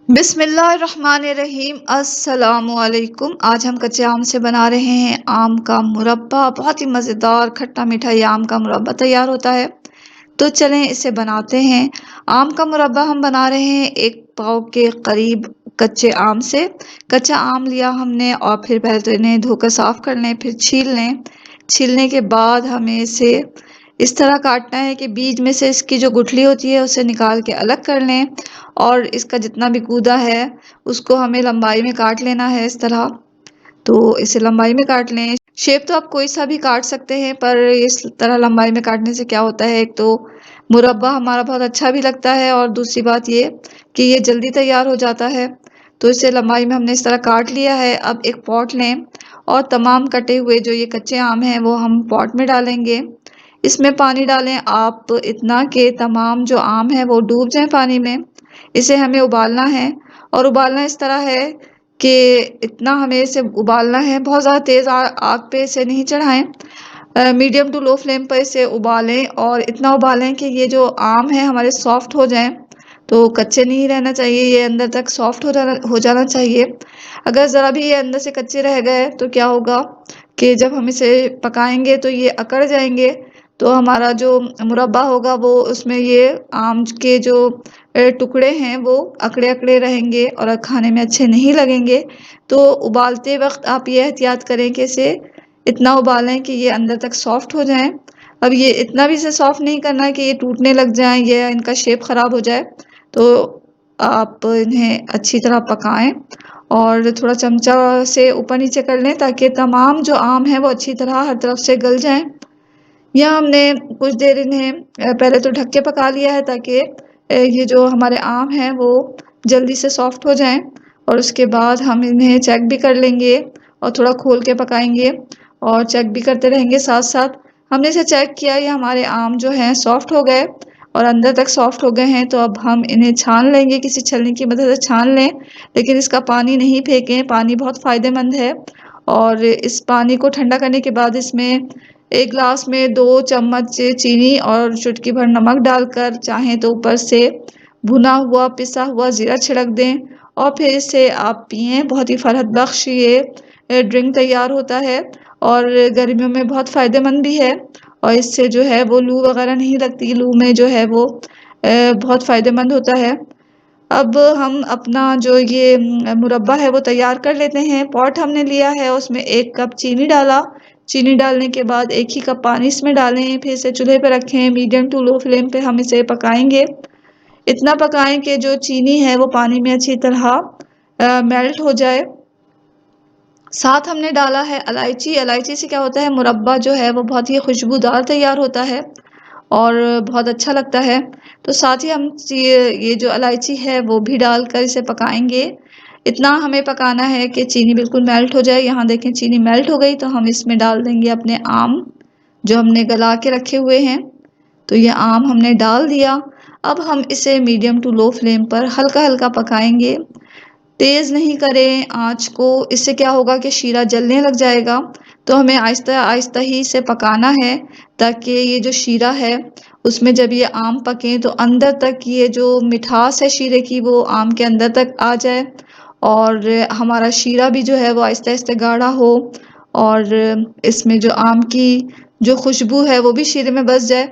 बिस्मिल्लाहिर्रहमानिर्रहीम अस्सलामुअलैकुम। आज हम कच्चे आम से बना रहे हैं आम का मुरब्बा। बहुत ही मज़ेदार खट्टा मीठा ये आम का मुरब्बा तैयार होता है। तो चलें इसे बनाते हैं। आम का मुरब्बा हम बना रहे हैं 1 पाव के करीब कच्चे आम से। कच्चा आम लिया हमने और फिर पहले तो इन्हें धोकर साफ कर लें, फिर छील लें। छीलने के बाद हमें इसे इस तरह काटना है कि बीच में से इसकी जो गुठली होती है उसे निकाल के अलग कर लें, और इसका जितना भी गूदा है उसको हमें लंबाई में काट लेना है इस तरह। तो इसे लंबाई में काट लें। शेप तो आप कोई सा भी काट सकते हैं, पर इस तरह लंबाई में काटने से क्या होता है, एक तो मुरब्बा हमारा बहुत अच्छा भी लगता है और दूसरी बात ये कि ये जल्दी तैयार हो जाता है। तो इसे लंबाई में हमने इस तरह काट लिया है। अब एक पॉट लें और तमाम कटे हुए जो ये कच्चे आम हैं वो हम पॉट में डालेंगे। इसमें पानी डालें आप इतना कि तमाम जो आम है वो डूब जाए पानी में। इसे हमें उबालना है, और उबालना इस तरह है कि इतना हमें इसे उबालना है, बहुत ज़्यादा तेज़ आग पे इसे नहीं चढ़ाएं। मीडियम टू लो फ्लेम पर इसे उबालें, और इतना उबालें कि ये जो आम है हमारे सॉफ्ट हो जाएं। तो कच्चे नहीं रहना चाहिए, ये अंदर तक सॉफ्ट हो जाना चाहिए। अगर ज़रा भी ये अंदर से कच्चे रह गए तो क्या होगा कि जब हम इसे पकाएंगे तो ये अकड़ जाएंगे। तो हमारा जो मुरब्बा होगा वो उसमें ये आम के जो टुकड़े हैं वो अकड़े अकड़े रहेंगे और खाने में अच्छे नहीं लगेंगे। तो उबालते वक्त आप ये एहतियात करें कि इसे इतना उबालें कि ये अंदर तक सॉफ्ट हो जाएं। अब ये इतना भी इसे सॉफ्ट नहीं करना है कि ये टूटने लग जाएं या इनका शेप ख़राब हो जाए। तो आप इन्हें अच्छी तरह पकाएं और थोड़ा चमचा से ऊपर नीचे कर लें ताकि तमाम जो आम है वो अच्छी तरह हर तरफ से गल जाएं। यहाँ हमने कुछ देर इन्हें पहले तो ढक के पका लिया है ताकि ये जो हमारे आम हैं वो जल्दी से सॉफ्ट हो जाएं, और उसके बाद हम इन्हें चेक भी कर लेंगे और थोड़ा खोल के पकाएंगे और चेक भी करते रहेंगे साथ साथ। हमने इसे चेक किया, ये हमारे आम जो हैं सॉफ्ट हो गए और अंदर तक सॉफ्ट हो गए हैं। तो अब हम इन्हें छान लेंगे, किसी छलनी की मदद से छान लें, लेकिन इसका पानी नहीं फेंकें, पानी बहुत फ़ायदेमंद है। और इस पानी को ठंडा करने के बाद इसमें 1 गिलास में 2 चम्मच चीनी और चुटकी भर नमक डालकर चाहें तो ऊपर से भुना हुआ पिसा हुआ ज़ीरा छिड़क दें, और फिर इसे आप पिएँ। बहुत ही फ़रहत बख्श ये ड्रिंक तैयार होता है और गर्मियों में बहुत फ़ायदेमंद भी है, और इससे जो है वो लू वगैरह नहीं लगती। लू में जो है वो बहुत फ़ायदेमंद होता है। अब हम अपना जो ये मुरब्बा है वो तैयार कर लेते हैं। पॉट हमने लिया है, उसमें 1 कप चीनी डाला। चीनी डालने के बाद 1 ही कप पानी इसमें डालें, फिर इसे चूल्हे पे रखें, मीडियम टू लो फ्लेम पे हम इसे पकाएंगे। इतना पकाएं कि जो चीनी है वो पानी में अच्छी तरह मेल्ट हो जाए। साथ हमने डाला है इलायची। इलायची से क्या होता है, मुरब्बा जो है वो बहुत ही खुशबूदार तैयार होता है और बहुत अच्छा लगता है। तो साथ ही हम ये जो इलायची है वो भी डालकर इसे पकाएंगे। इतना हमें पकाना है कि चीनी बिल्कुल मेल्ट हो जाए। यहाँ देखें चीनी मेल्ट हो गई, तो हम इसमें डाल देंगे अपने आम जो हमने गला के रखे हुए हैं। तो ये आम हमने डाल दिया। अब हम इसे मीडियम टू लो फ्लेम पर हल्का हल्का पकाएंगे, तेज़ नहीं करें आँच को, इससे क्या होगा कि शीरा जलने लग जाएगा। तो हमें आहिस्ता आहिस्ता ही इसे पकाना है ताकि ये जो शीरा है उसमें जब ये आम पकें तो अंदर तक ये जो मिठास है शीरे की वो आम के अंदर तक आ जाए, और हमारा शीरा भी जो है वो आहिस्ता आहिस्ता गाढ़ा हो, और इसमें जो आम की जो खुशबू है वो भी शीरे में बस जाए।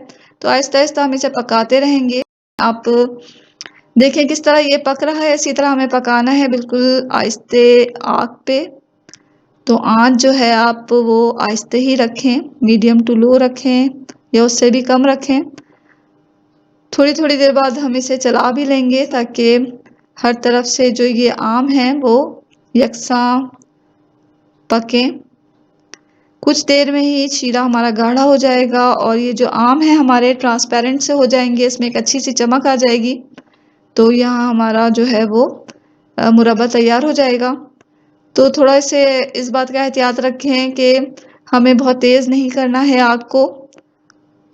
तो आहिस्ता आहिस्ता हम इसे पकाते रहेंगे। आप देखें किस तरह ये पक रहा है, इसी तरह हमें पकाना है बिल्कुल आहिस्ते आग पे। तो आँच जो है आप वो आहिस्ते ही रखें, मीडियम टू लो रखें या उससे भी कम रखें। थोड़ी थोड़ी देर बाद हम इसे चला भी लेंगे ताकि हर तरफ से जो ये आम है वो यकसां पकें। कुछ देर में ही शीरा हमारा गाढ़ा हो जाएगा और ये जो आम है हमारे ट्रांसपेरेंट से हो जाएंगे, इसमें एक अच्छी सी चमक आ जाएगी। तो यहाँ हमारा जो है वो मुरब्बा तैयार हो जाएगा। तो थोड़ा इसे इस बात का एहतियात रखें कि हमें बहुत तेज़ नहीं करना है आग को।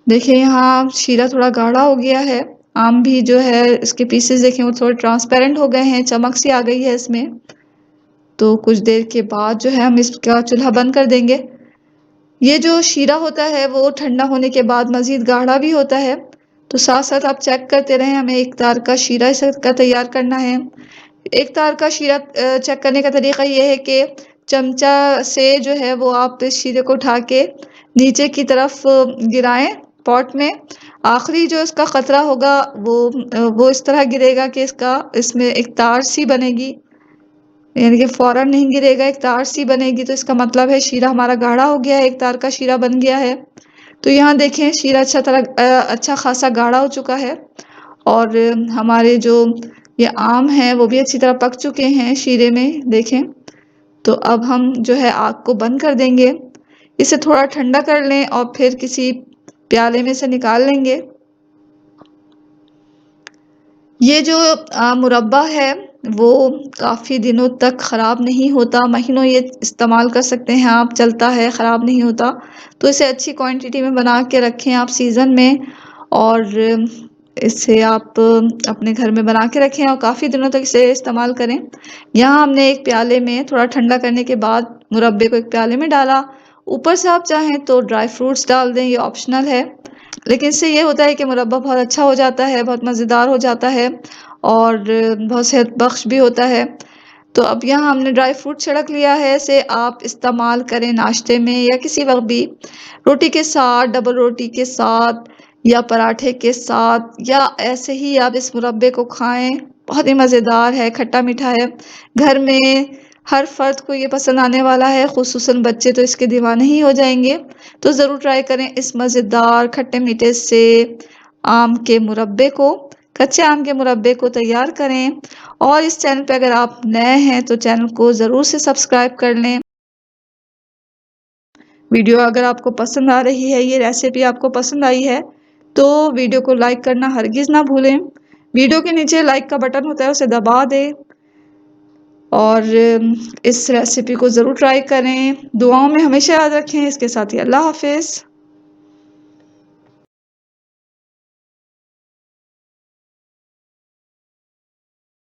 देखिए यहाँ शीरा थोड़ा गाढ़ा हो गया है, आम भी जो है इसके पीसेस देखें वो थोड़े ट्रांसपेरेंट हो गए हैं, चमक सी आ गई है इसमें। तो कुछ देर के बाद जो है हम इसका चूल्हा बंद कर देंगे। ये जो शीरा होता है वो ठंडा होने के बाद मज़ीद गाढ़ा भी होता है। तो साथ साथ आप चेक करते रहें, हमें एक तार का शीरा इसका तैयार करना है। एक तार का शीरा चेक करने का तरीका ये है कि चमचा से जो है वो आप इस शीरे को उठा के नीचे की तरफ गिराएं पॉट में। आखिरी जो इसका कतरा होगा वो इस तरह गिरेगा कि इसमें एक तार सी बनेगी, यानी कि फौरन नहीं गिरेगा, एक तार सी बनेगी, तो इसका मतलब है शीरा हमारा गाढ़ा हो गया है, एक तार का शीरा बन गया है। तो यहाँ देखें शीरा अच्छा खासा गाढ़ा हो चुका है और हमारे जो ये आम हैं वो भी अच्छी तरह पक चुके हैं शीरे में, देखें। तो अब हम जो है आग को बंद कर देंगे, इसे थोड़ा ठंडा कर लें और फिर किसी प्याले में से निकाल लेंगे। ये जो मुरब्बा है वो काफ़ी दिनों तक ख़राब नहीं होता, महीनों ये इस्तेमाल कर सकते हैं आप, चलता है, ख़राब नहीं होता। तो इसे अच्छी क्वांटिटी में बना के रखें आप सीज़न में, और इसे आप अपने घर में बना के रखें और काफ़ी दिनों तक इसे इस्तेमाल करें। यहाँ हमने एक प्याले में थोड़ा ठंडा करने के बाद मुरब्बे को एक प्याले में डाला। ऊपर से आप चाहें तो ड्राई फ्रूट्स डाल दें, ये ऑप्शनल है। लेकिन इससे ये होता है कि मुरब्बा बहुत अच्छा हो जाता है, बहुत मज़ेदार हो जाता है और बहुत सेहत बख्श भी होता है। तो अब यहाँ हमने ड्राई फ्रूट छिड़क लिया है, इसे आप इस्तेमाल करें नाश्ते में या किसी वक्त भी, रोटी के साथ, डबल रोटी के साथ या पराठे के साथ, या ऐसे ही आप इस मुरब्बे को खाएं। बहुत ही मज़ेदार है, खट्टा मीठा है, घर में हर फर्द को ये पसंद आने वाला है, खुसूसन बच्चे तो इसके दीवाने ही हो जाएंगे। तो ज़रूर ट्राई करें इस मज़ेदार खट्टे मीठे से आम के मुरब्बे को, कच्चे आम के मुरब्बे को तैयार करें। और इस चैनल पे अगर आप नए हैं तो चैनल को ज़रूर से सब्सक्राइब कर लें। वीडियो अगर आपको पसंद आ रही है, ये रेसिपी आपको पसंद आई है, तो वीडियो को लाइक करना हरगिज़ ना भूलें। वीडियो के नीचे लाइक का बटन होता है, उसे दबा दें और इस रेसिपी को ज़रूर ट्राई करें। दुआओं में हमेशा याद रखें। इसके साथ ही अल्लाह हाफ़िज़।